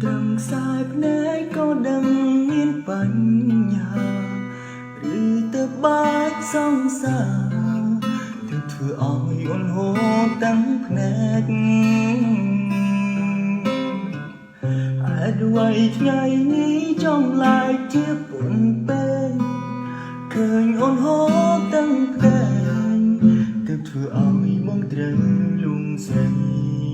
ត្រឹមខ្សែភ្នែកក៏ដឹងមានបញ្ហាឬទៅបាច់សង្សារទើបធ្វើឲ្យអូនហូរទាំងភ្នែកហេតុអ្វីថ្ងៃនេះចំឡាយជាពុំពេកឃើញអូនហូរទាំងភ្នែកទើបធ្វើឲ្យមកត្រូវលងស្រី